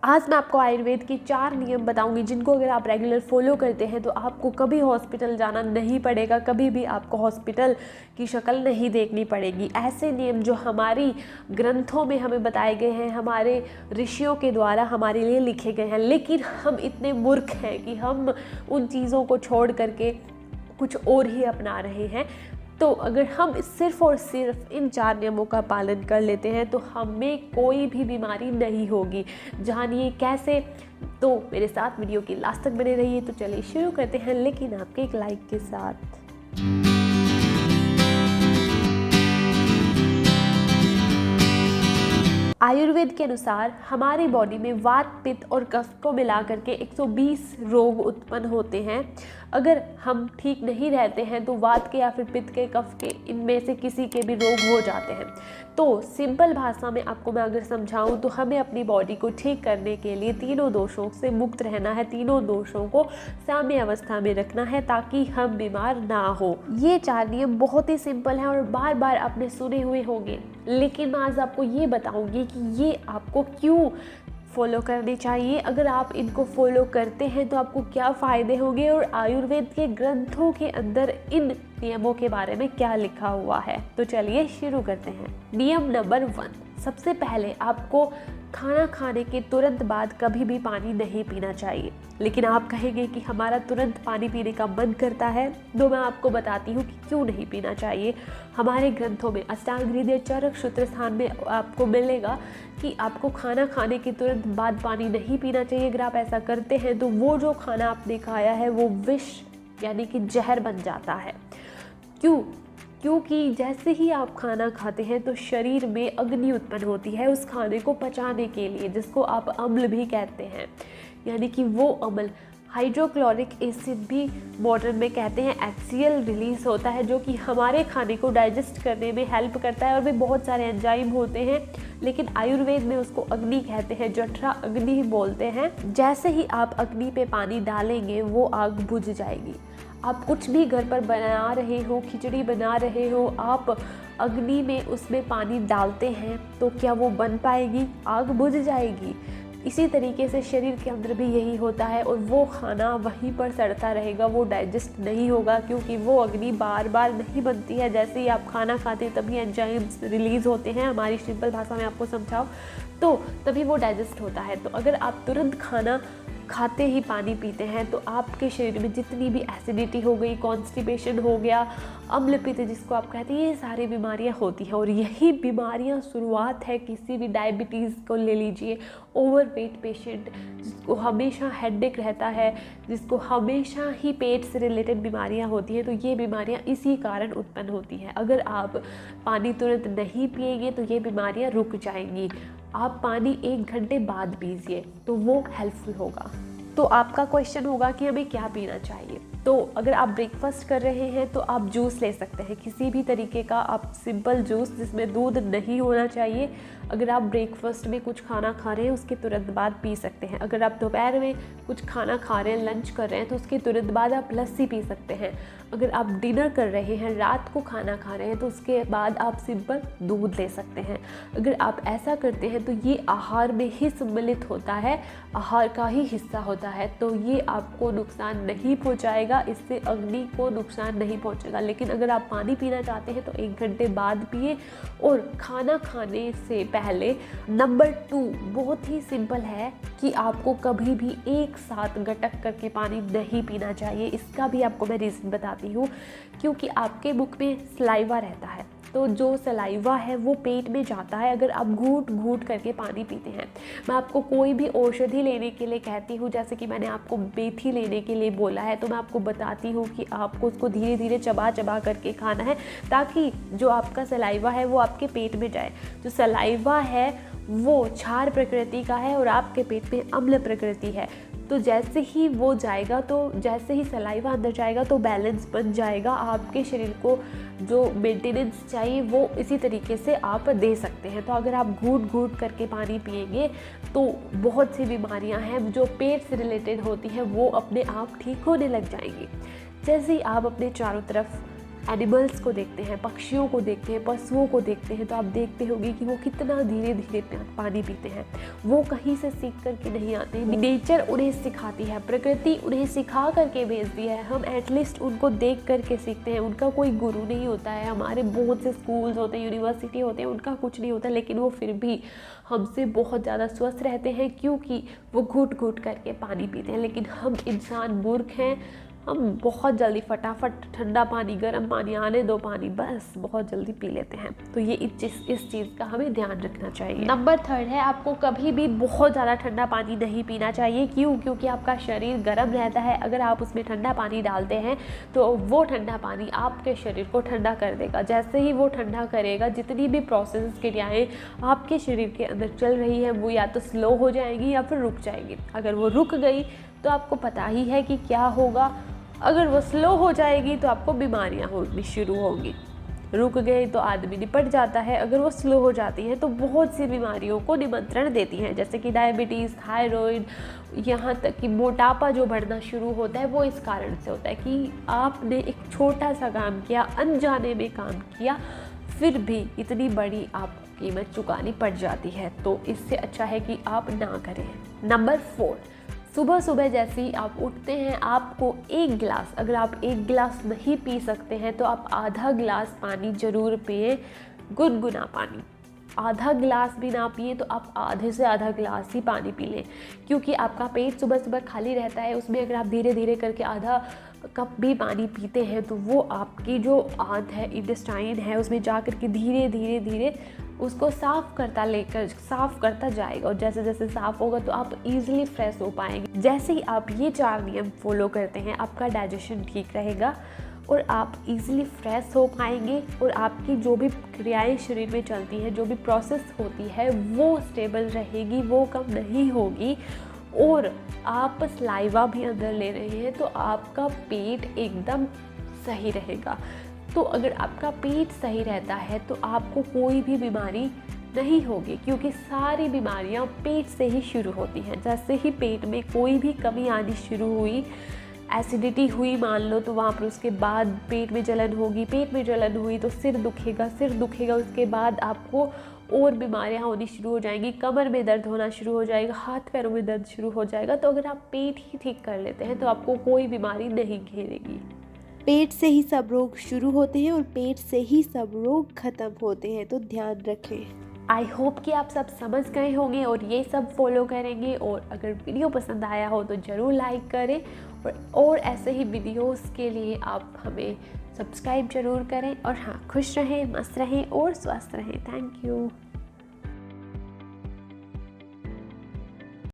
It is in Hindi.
आज मैं आपको आयुर्वेद के 4 नियम बताऊंगी जिनको अगर आप रेगुलर फॉलो करते हैं तो आपको कभी हॉस्पिटल जाना नहीं पड़ेगा, कभी भी आपको हॉस्पिटल की शक्ल नहीं देखनी पड़ेगी। ऐसे नियम जो हमारी ग्रंथों में हमें बताए गए हैं, हमारे ऋषियों के द्वारा हमारे लिए लिखे गए हैं, लेकिन हम इतने मूर्ख हैं कि हम उन चीज़ों को छोड़ करके कुछ और ही अपना रहे हैं। तो अगर हम सिर्फ और सिर्फ इन 4 नियमों का पालन कर लेते हैं तो हमें कोई भी बीमारी नहीं होगी। जानिए कैसे, तो मेरे साथ वीडियो की लास्ट तक बने रहिए। तो चलिए शुरू करते हैं, लेकिन आपके एक लाइक के साथ। आयुर्वेद के अनुसार हमारी बॉडी में वात, पित्त और कफ को मिला करके 120 रोग उत्पन्न होते हैं। अगर हम ठीक नहीं रहते हैं तो वात के या फिर पित्त के, कफ के, इनमें से किसी के भी रोग हो जाते हैं। तो सिंपल भाषा में आपको मैं अगर समझाऊं तो हमें अपनी बॉडी को ठीक करने के लिए तीनों दोषों से मुक्त रहना है, तीनों दोषों को साम्य अवस्था में रखना है ताकि हम बीमार ना हो। ये 4 नियम बहुत ही सिंपल हैं और बार बार आपने सुने हुए होंगे, लेकिन मैं आज आपको ये बताऊंगी कि ये आपको क्यों फॉलो करनी चाहिए। अगर आप इनको फॉलो करते हैं तो आपको क्या फ़ायदे होंगे और आयुर्वेद के ग्रंथों के अंदर इन नियमों के बारे में क्या लिखा हुआ है। तो चलिए शुरू करते हैं। नियम नंबर 1, सबसे पहले आपको खाना खाने के तुरंत बाद कभी भी पानी नहीं पीना चाहिए। लेकिन आप कहेंगे कि हमारा तुरंत पानी पीने का मन करता है, तो मैं आपको बताती हूँ कि क्यों नहीं पीना चाहिए। हमारे ग्रंथों में अष्टांग हृदय चरक सूत्र स्थान में आपको मिलेगा कि आपको खाना खाने के तुरंत बाद पानी नहीं पीना चाहिए। अगर आप ऐसा करते हैं तो वो जो खाना आपने खाया है वो विष यानी कि जहर बन जाता है। क्योंकि जैसे ही आप खाना खाते हैं तो शरीर में अग्नि उत्पन्न होती है उस खाने को पचाने के लिए, जिसको आप अम्ल भी कहते हैं। यानी कि वो अम्ल, हाइड्रोक्लोरिक एसिड भी मॉडर्न में कहते हैं, HCl रिलीज होता है जो कि हमारे खाने को डाइजेस्ट करने में हेल्प करता है। और भी बहुत सारे एंजाइम होते हैं, लेकिन आयुर्वेद में उसको अग्नि कहते हैं, जठरा अग्नि बोलते हैं। जैसे ही आप अग्नि पे पानी डालेंगे वो आग बुझ जाएगी। आप कुछ भी घर पर बना रहे हो, खिचड़ी बना रहे हो, आप अग्नि में उसमें पानी डालते हैं तो क्या वो बन पाएगी? आग बुझ जाएगी। इसी तरीके से शरीर के अंदर भी यही होता है और वो खाना वहीं पर सड़ता रहेगा, वो डाइजेस्ट नहीं होगा क्योंकि वो अग्नि बार बार नहीं बनती है। जैसे ही आप खाना खाते हैं तभी एंजाइम्स रिलीज़ होते हैं, हमारी सिंपल भाषा में आपको समझाओ तो तभी वो डाइजेस्ट होता है। तो अगर आप तुरंत खाना खाते ही पानी पीते हैं तो आपके शरीर में जितनी भी एसिडिटी हो गई, कॉन्स्टिपेशन हो गया, अम्ल पित्त जिसको आप कहते हैं, ये सारी बीमारियां होती हैं। और यही बीमारियां शुरुआत है किसी भी डायबिटीज़ को ले लीजिए, ओवरवेट पेशेंट जिसको हमेशा हेडेक रहता है, जिसको हमेशा ही पेट से रिलेटेड बीमारियां होती हैं, तो ये बीमारियां इसी कारण उत्पन्न होती हैं। अगर आप पानी तुरंत नहीं पिएंगे तो ये बीमारियां रुक जाएंगी। आप पानी 1 घंटे बाद पीजिए तो वो हेल्पफुल होगा। तो आपका क्वेश्चन होगा कि हमें क्या पीना चाहिए। तो अगर आप ब्रेकफास्ट कर रहे हैं तो आप जूस ले सकते हैं, किसी भी तरीके का आप सिंपल जूस जिसमें दूध नहीं होना चाहिए। अगर आप ब्रेकफास्ट में कुछ खाना खा रहे हैं उसके तुरंत बाद पी सकते हैं। अगर आप दोपहर में कुछ खाना खा रहे हैं, लंच कर रहे हैं, तो उसके तुरंत बाद आप लस्सी पी सकते हैं। अगर आप डिनर कर रहे हैं, रात को खाना खा रहे हैं, तो उसके बाद आप सिंपल दूध ले सकते हैं। अगर आप ऐसा करते हैं तो ये आहार में ही सम्मिलित होता है, आहार का ही हिस्सा होता है, तो ये आपको नुकसान नहीं पहुंचाएगा, इससे अग्नि को नुकसान नहीं पहुंचेगा। लेकिन अगर आप पानी पीना चाहते हैं तो 1 घंटे बाद पिए। और खाना खाने से पहले नंबर 2 बहुत ही सिंपल है कि आपको कभी भी एक साथ गटक करके पानी नहीं पीना चाहिए। इसका भी आपको मैं रीज़न बताती हूँ। क्योंकि आपके मुख में सलाइवा रहता है, तो जो सलाइवा है वो पेट में जाता है अगर आप घूट घूट करके पानी पीते हैं। मैं आपको कोई भी औषधि लेने के लिए कहती हूँ, जैसे कि मैंने आपको मेथी लेने के लिए बोला है, तो मैं आपको बताती हूँ कि आपको उसको धीरे धीरे चबा चबा करके खाना है ताकि जो आपका सलाइवा है वो आपके पेट में जाए। जो सलाइवा है वो क्षार प्रकृति का है और आपके पेट में अम्ल प्रकृति है। तो जैसे ही वो जाएगा, तो जैसे ही सलाइवा अंदर जाएगा तो बैलेंस बन जाएगा। आपके शरीर को जो मेंटेनेंस चाहिए वो इसी तरीके से आप दे सकते हैं। तो अगर आप घूट घूट करके पानी पिएंगे तो बहुत सी बीमारियां हैं जो पेट से रिलेटेड होती हैं वो अपने आप ठीक होने लग जाएंगी। जैसे ही आप अपने चारों तरफ एनिमल्स को देखते हैं, पक्षियों को देखते हैं, पशुओं को देखते हैं, तो आप देखते होंगे कि वो कितना धीरे धीरे पानी पीते हैं। वो कहीं से सीख करके नहीं आते हैं, नेचर उन्हें सिखाती है, प्रकृति उन्हें सिखा करके भेजती है। हम एटलीस्ट उनको देख करके सीखते हैं। उनका कोई गुरु नहीं होता है। हमारे बहुत से स्कूल्स होते हैं, यूनिवर्सिटी होते हैं, उनका कुछ नहीं होता, लेकिन वो फिर भी हमसे बहुत ज़्यादा स्वस्थ रहते हैं क्योंकि वो घूट घूट करके पानी पीते हैं। लेकिन हम इंसान मूर्ख हैं, हम बहुत जल्दी फटाफट ठंडा पानी, गर्म पानी, आने दो पानी, बस बहुत जल्दी पी लेते हैं। तो ये इस चीज़ का हमें ध्यान रखना चाहिए। नंबर 3 है, आपको कभी भी बहुत ज़्यादा ठंडा पानी नहीं पीना चाहिए। क्यों? क्योंकि आपका शरीर गर्म रहता है। अगर आप उसमें ठंडा पानी डालते हैं तो वो ठंडा पानी आपके शरीर को ठंडा कर देगा। जैसे ही वो ठंडा करेगा, जितनी भी प्रोसेस क्रियाएँ आपके शरीर के अंदर चल रही है वो या तो स्लो हो जाएगी या फिर रुक जाएगी। अगर वो रुक गई तो आपको पता ही है कि क्या होगा। अगर वो स्लो हो जाएगी तो आपको बीमारियां होनी शुरू होंगी। रुक गए तो आदमी निपट जाता है। अगर वो स्लो हो जाती है तो बहुत सी बीमारियों को निमंत्रण देती हैं, जैसे कि डायबिटीज़, थायराइड, यहाँ तक कि मोटापा जो बढ़ना शुरू होता है वो इस कारण से होता है कि आपने एक छोटा सा काम किया, अनजाने में काम किया, फिर भी इतनी बड़ी आपको कीमत चुकानी पड़ जाती है। तो इससे अच्छा है कि आप ना करें। नंबर 4, सुबह सुबह जैसे ही आप उठते हैं आपको एक गिलास, अगर आप एक गिलास नहीं पी सकते हैं तो आप आधा गिलास पानी ज़रूर पिए, गुनगुना पानी। आधा गिलास भी ना पिए तो आप आधे से आधा गिलास ही पानी पी लें, क्योंकि आपका पेट सुबह सुबह खाली रहता है। उसमें अगर आप धीरे धीरे करके आधा कप भी पानी पीते हैं तो वो आपकी जो आंत है, इंटेस्टाइन है, उसमें जा कर के धीरे धीरे धीरे उसको साफ़ करता जाएगा। और जैसे जैसे साफ़ होगा तो आप इजीली फ्रेश हो पाएंगे। जैसे ही आप ये 4 नियम फॉलो करते हैं आपका डाइजेशन ठीक रहेगा और आप इजीली फ्रेश हो पाएंगे और आपकी जो भी क्रियाएं शरीर में चलती हैं, जो भी प्रोसेस होती है वो स्टेबल रहेगी, वो कम नहीं होगी। और आप सलाइवा भी अंदर ले रहे हैं तो आपका पेट एकदम सही रहेगा। तो अगर आपका पेट सही रहता है तो आपको कोई भी बीमारी नहीं होगी, क्योंकि सारी बीमारियां पेट से ही शुरू होती हैं। जैसे ही पेट में कोई भी कमी आनी शुरू हुई, एसिडिटी हुई मान लो, तो वहाँ पर उसके बाद पेट में जलन होगी, पेट में जलन हुई तो सिर दुखेगा, उसके बाद आपको और बीमारियां होनी शुरू हो जाएंगी, कमर में दर्द होना शुरू हो जाएगा, हाथ पैरों में दर्द शुरू हो जाएगा। तो अगर आप पेट ही ठीक कर लेते हैं तो आपको कोई बीमारी नहीं घेरेगी। पेट से ही सब रोग शुरू होते हैं और पेट से ही सब रोग खत्म होते हैं, तो ध्यान रखें। आई होप कि आप सब समझ गए होंगे और ये सब फॉलो करेंगे। और अगर वीडियो पसंद आया हो तो ज़रूर लाइक करें और ऐसे ही वीडियोस के लिए आप हमें सब्सक्राइब ज़रूर करें। और हाँ, खुश रहें, मस्त रहें और स्वस्थ रहें। Thank you.